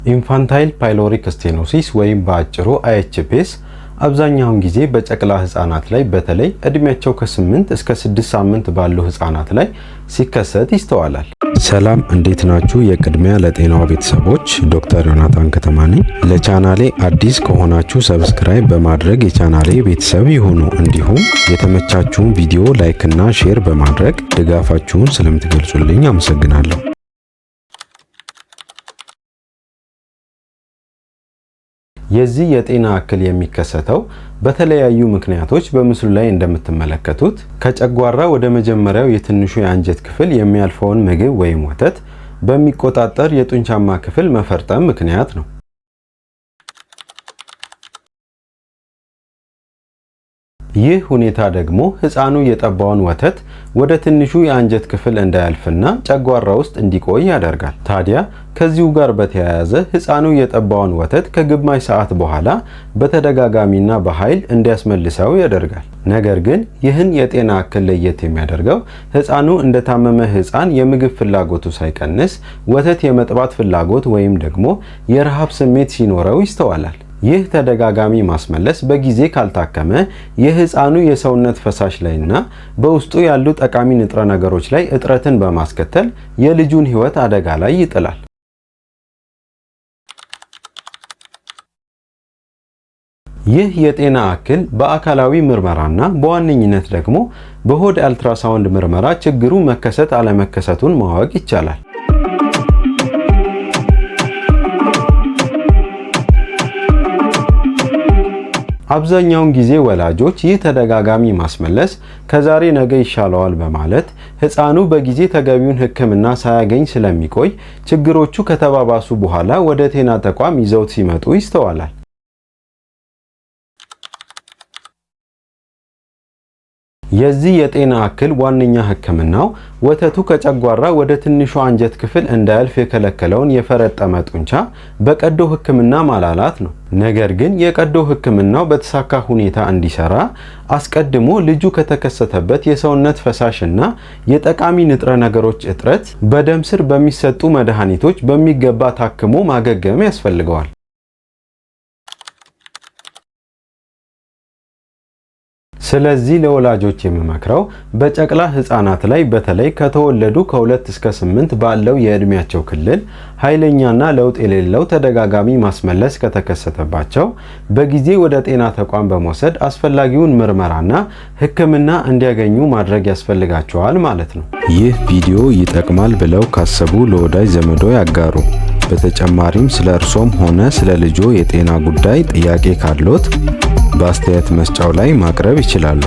ኢንፋንታይል ፓይሎሪክ ስቴኖሲስ ወይም በአጭሩ አይኤችፒኤስ አብዛኛውን ጊዜ በጨቅላ ህፃናት ላይ በተለይ እድሜያቸው ከ8 እስከ 6 ሳምንት ባሉ ህፃናት ላይ ሲከሰት ይስተዋላል። ሰላም እንዴት ናችሁ? የቅድሚያ ለጤናው ቤተሰቦች ዶክተር ዮናታን ከተማ ነኝ። ለቻናሌ አዲስ ከሆናችሁ ሰብስክራይብ በማድረግ የቻናሌ ቤተሰብ ይሁኑ። እንዲሁም የተመቻችሁን ቪዲዮ ላይክ እና ሼር በማድረግ ድጋፋችሁን ስለምትገልጹልኝ አመሰግናለሁ። የዚህ የጤና እክል የሚከሰተው በተለያዩ ምክንያቶች በምስሉ ላይ እንደምትመለከቱት ከጨጓራ ወደ መጀመሪያው የትንሹ የአንጀት ክፍል የሚያልፈውን ምግብ ወይም ወተት በሚቆጣጠር የጡንቻማ ክፍል መፈርጠም ምክንያት ነው። ይህ ሁኔታ ደግሞ ህፃኑ የጠባውን ወተት ወደ ትንሹ የአንጀት ክፍል እንዳያልፍና ጨጓራ ውስጥ እንዲቆይ ያደርጋል። ታዲያ ከዚሁ ጋር በተያያዘ ህፃኑ የጠባውን ወተት ከግማሽ ሰዓት በኋላ በተደጋጋሚና በኃይል እንዲያስመልሰው ያደርጋል። ነገር ግን ይህን የጤና እክል ለየት የሚያደርገው ህፃኑ እንደታመመ ህፃን የምግብ ፍላጎቱ ሳይቀንስ ወተት የመጥባት ፍላጎት ወይም ደግሞ የረሃብ ስሜት ሲኖረው ይስተዋላል። ይህ ተደጋጋሚ ማስመለስ በጊዜ ካልታከመ የህፃኑ የሰውነት ፈሳሽ ላይና በውስጡ ያሉ ጠቃሚ ንጥረ ነገሮች ላይ እጥረትን በማስከተል የልጁን ህይወት አደጋ ላይ ይጥላል። ይህ የጤና እክል በአካላዊ ምርመራና በዋነኝነት ደግሞ በሆድ አልትራሳውንድ ምርመራ ችግሩ መከሰት አለመከሰቱን ማወቅ ይቻላል። አብዛኛውን ጊዜ ወላጆች ይህ ተደጋጋሚ ማስመለስ ከዛሬ ነገ ይሻለዋል በማለት ህፃኑ በጊዜ ተገቢውን ሕክምና ሳያገኝ ስለሚቆይ ችግሮቹ ከተባባሱ በኋላ ወደ ጤና ተቋም ይዘውት ሲመጡ ይስተዋላል። የዚህ የጤና እክል ዋነኛ ህክምናው ወተቱ ከጨጓራ ወደ ትንሹ አንጀት ክፍል እንዳያልፍ የከለከለውን የፈረጠመ ጡንቻ በቀዶ ህክምና ማላላት ነው። ነገር ግን የቀዶ ህክምናው በተሳካ ሁኔታ እንዲሰራ አስቀድሞ ልጁ ከተከሰተበት የሰውነት ፈሳሽና የጠቃሚ ንጥረ ነገሮች እጥረት በደም ስር በሚሰጡ መድኃኒቶች በሚገባ ታክሞ ማገገም ያስፈልገዋል። ስለዚህ ለወላጆች የምመክረው በጨቅላ ህፃናት ላይ በተለይ ከተወለዱ ከ2 እስከ 8 ባለው የእድሜያቸው ክልል ኃይለኛና ለውጥ የሌለው ተደጋጋሚ ማስመለስ ከተከሰተባቸው በጊዜ ወደ ጤና ተቋም በመውሰድ አስፈላጊውን ምርመራና ህክምና እንዲያገኙ ማድረግ ያስፈልጋቸዋል ማለት ነው። ይህ ቪዲዮ ይጠቅማል ብለው ካሰቡ ለወዳጅ ዘመዶ ያጋሩ። በተጨማሪም ስለ እርሶም ሆነ ስለ ልጆ የጤና ጉዳይ ጥያቄ ካሎት በአስተያየት መስጫው ላይ ማቅረብ ይችላሉ።